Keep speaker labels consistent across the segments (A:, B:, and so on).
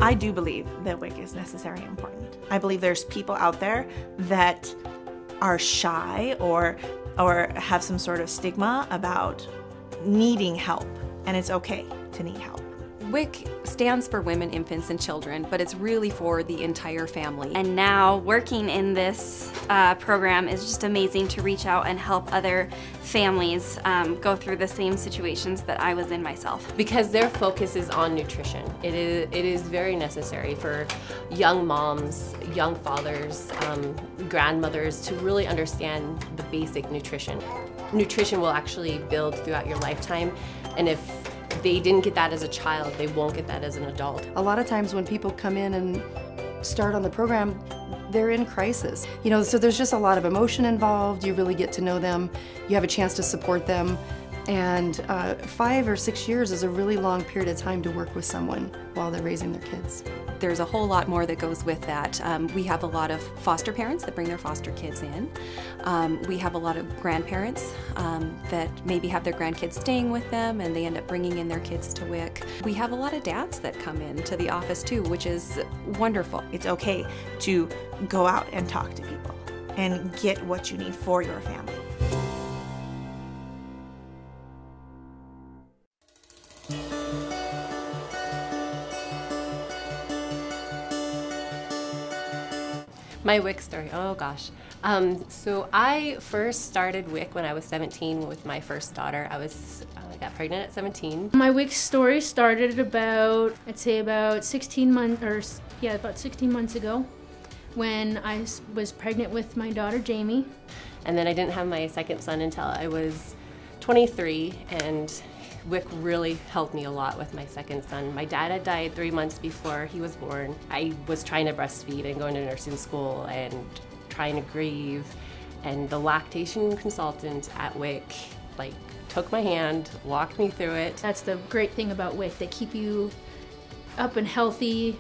A: I do believe that WIC is necessary and important. I believe there's people out there that are shy or have some sort of stigma about needing help, and it's okay to need help.
B: WIC stands for Women, Infants, and Children, but it's really for the entire family.
C: And now working in this program is just amazing to reach out and help other families go through the same situations that I was in myself.
D: Because their focus is on nutrition. It is very necessary for young moms, young fathers, grandmothers to really understand the basic nutrition. Nutrition will actually build throughout your lifetime, and if they didn't get that as a child, they won't get that as an adult.
E: A lot of times when people come in and start on the program, they're in crisis. You know, so there's just a lot of emotion involved. You really get to know them. You have a chance to support them. And 5 or 6 years is a really long period of time to work with someone while they're raising their kids.
B: There's a whole lot more that goes with that. We have a lot of foster parents that bring their foster kids in. We have a lot of grandparents that maybe have their grandkids staying with them and they end up bringing in their kids to WIC. We have a lot of dads that come in to the office too, which is wonderful.
A: It's okay to go out and talk to people and get what you need for your family.
D: My WIC story, oh gosh. So I first started WIC when I was 17 with my first daughter. I got pregnant at 17.
F: My WIC story started about 16 months ago when I was pregnant with my daughter Jamie.
D: And then I didn't have my second son until I was 23, and WIC really helped me a lot with my second son. My dad had died 3 months before he was born. I was trying to breastfeed and going to nursing school and trying to grieve, and the lactation consultant at WIC took my hand, walked me through it.
F: That's the great thing about WIC. They keep you up and healthy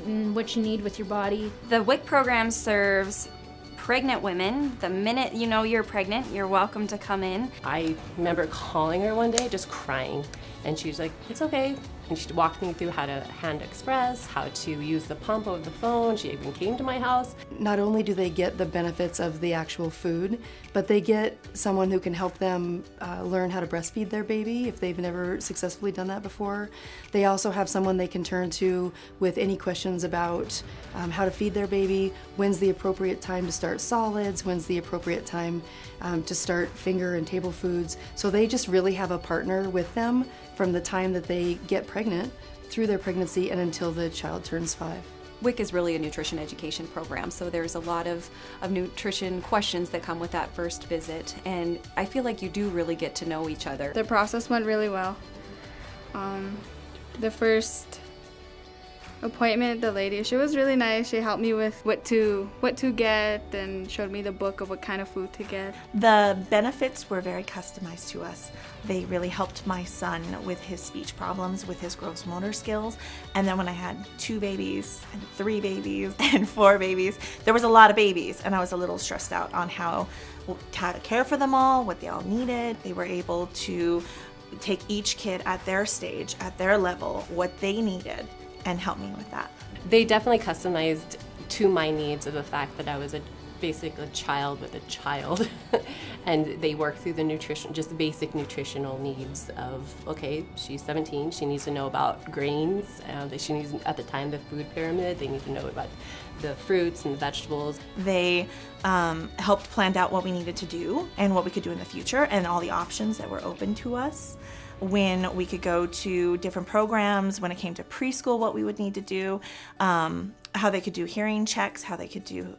F: and what you need with your body.
C: The WIC program serves pregnant women. The minute you know you're pregnant, you're welcome to come in.
D: I remember calling her one day just crying, and she was like, "It's okay." And she walked me through how to hand express, how to use the pump over the phone. She even came to my house.
E: Not only do they get the benefits of the actual food, but they get someone who can help them learn how to breastfeed their baby if they've never successfully done that before. They also have someone they can turn to with any questions about how to feed their baby, when's the appropriate time to start solids, when's the appropriate time to start finger and table foods. So they just really have a partner with them from the time that they get pregnant through their pregnancy and until the child turns 5.
B: WIC is really a nutrition education program, so there's a lot of nutrition questions that come with that first visit, and I feel like you do really get to know each other.
G: The process went really well. The first appointment, the lady, she was really nice. She helped me with what to get and showed me the book of what kind of food to get.
A: The benefits were very customized to us. They really helped my son with his speech problems, with his gross motor skills. And then when I had 2 babies and 3 babies and 4 babies, there was a lot of babies, and I was a little stressed out on how to care for them all, what they all needed. They were able to take each kid at their stage, at their level, what they needed, and help me with that.
D: They definitely customized to my needs of the fact that I was basically a child with a child. And they worked through the nutrition, just basic nutritional needs of, okay, she's 17, she needs to know about grains, she needs, at the time, the food pyramid, they need to know about the fruits and the vegetables.
A: They helped plan out what we needed to do and what we could do in the future and all the options that were open to us. When we could go to different programs, when it came to preschool, what we would need to do, how they could do hearing checks, how they could do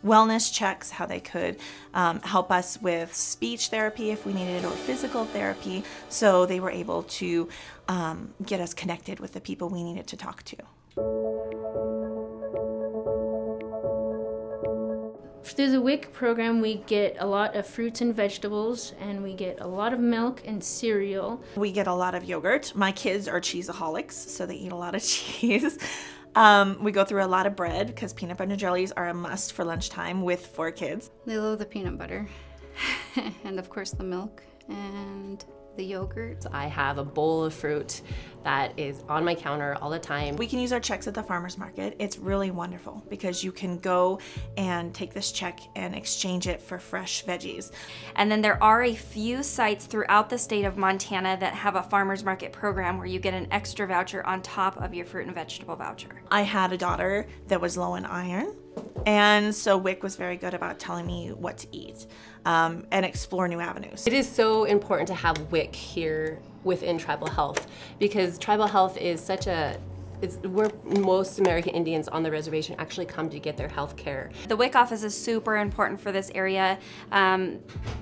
A: wellness checks, how they could help us with speech therapy if we needed it, or physical therapy. So they were able to get us connected with the people we needed to talk to.
F: Through the WIC program, we get a lot of fruits and vegetables, and we get a lot of milk and cereal.
A: We get a lot of yogurt. My kids are cheeseaholics, so they eat a lot of cheese. We go through a lot of bread because peanut butter and jellies are a must for lunchtime with 4 kids.
G: They love the peanut butter.
H: and of course the milk and the yogurt.
D: I have a bowl of fruit that is on my counter all the time.
A: We can use our checks at the farmer's market. It's really wonderful because you can go and take this check and exchange it for fresh veggies.
C: And then there are a few sites throughout the state of Montana that have a farmer's market program where you get an extra voucher on top of your fruit and vegetable voucher.
A: I had a daughter that was low in iron, and so WIC was very good about telling me what to eat and explore new avenues.
D: It is so important to have WIC here within tribal health, because tribal health is such a, it's where most American Indians on the reservation actually come to get their health care.
C: The WIC office is super important for this area.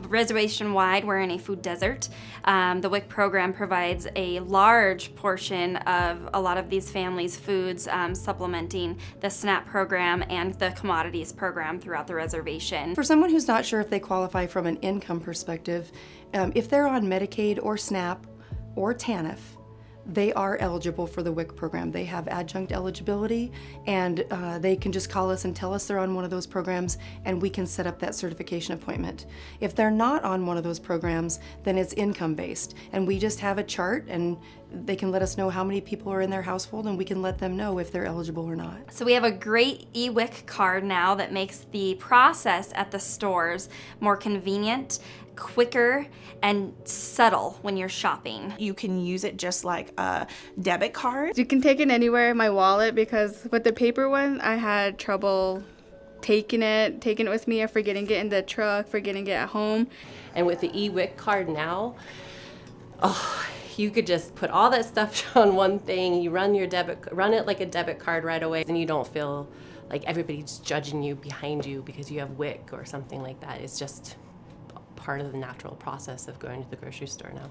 C: Reservation-wide, we're in a food desert. The WIC program provides a large portion of a lot of these families' foods, supplementing the SNAP program and the commodities program throughout the reservation.
E: For someone who's not sure if they qualify from an income perspective, if they're on Medicaid or SNAP or TANF, they are eligible for the WIC program. They have adjunct eligibility, and they can just call us and tell us they're on one of those programs, and we can set up that certification appointment. If they're not on one of those programs, then it's income-based, and we just have a chart, and they can let us know how many people are in their household, and we can let them know if they're eligible or not.
C: So we have a great e-WIC card now that makes the process at the stores more convenient, quicker, and subtle when you're shopping.
A: You can use it just like a debit card.
G: You can take it anywhere in my wallet, because with the paper one, I had trouble taking it with me, or forgetting it in the truck, forgetting it at home.
D: And with the e-WIC card now, oh, you could just put all that stuff on one thing. You run it like a debit card right away, and you don't feel like everybody's judging you behind you because you have WIC or something like that. It's just part of the natural process of going to the grocery store now.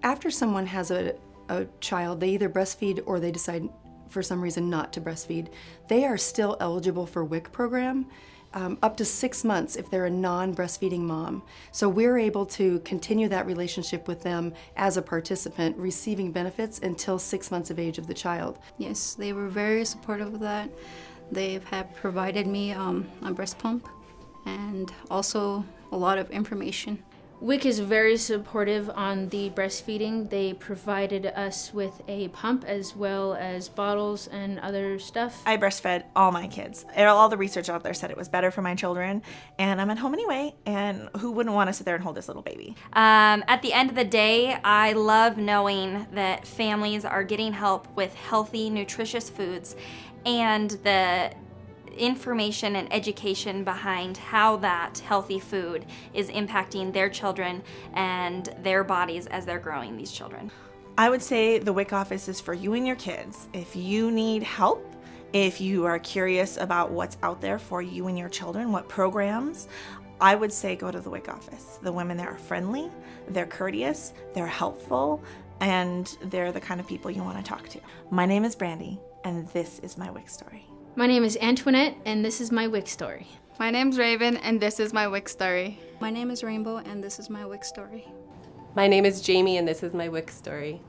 E: After someone has a child, they either breastfeed or they decide for some reason not to breastfeed, they are still eligible for WIC program up to 6 months if they're a non-breastfeeding mom. So we're able to continue that relationship with them as a participant, receiving benefits until 6 months of age of the child.
H: Yes, they were very supportive of that. They have provided me a breast pump and also a lot of information.
F: WIC is very supportive on the breastfeeding. They provided us with a pump as well as bottles and other stuff.
A: I breastfed all my kids. All the research out there said it was better for my children, and I'm at home anyway, and who wouldn't want to sit there and hold this little baby?
C: At the end of the day, I love knowing that families are getting help with healthy, nutritious foods, and the information and education behind how that healthy food is impacting their children and their bodies as they're growing these children.
A: I would say the WIC office is for you and your kids. If you need help, if you are curious about what's out there for you and your children, what programs, I would say go to the WIC office. The women there are friendly, they're courteous, they're helpful, and they're the kind of people you want to talk to. My name is Brandy, and this is my WIC story.
F: My name is Antoinette, and this is my WIC story.
G: My name's Raven, and this is my WIC story.
H: My name is Rainbow, and this is my WIC story.
D: My name is Jamie, and this is my WIC story.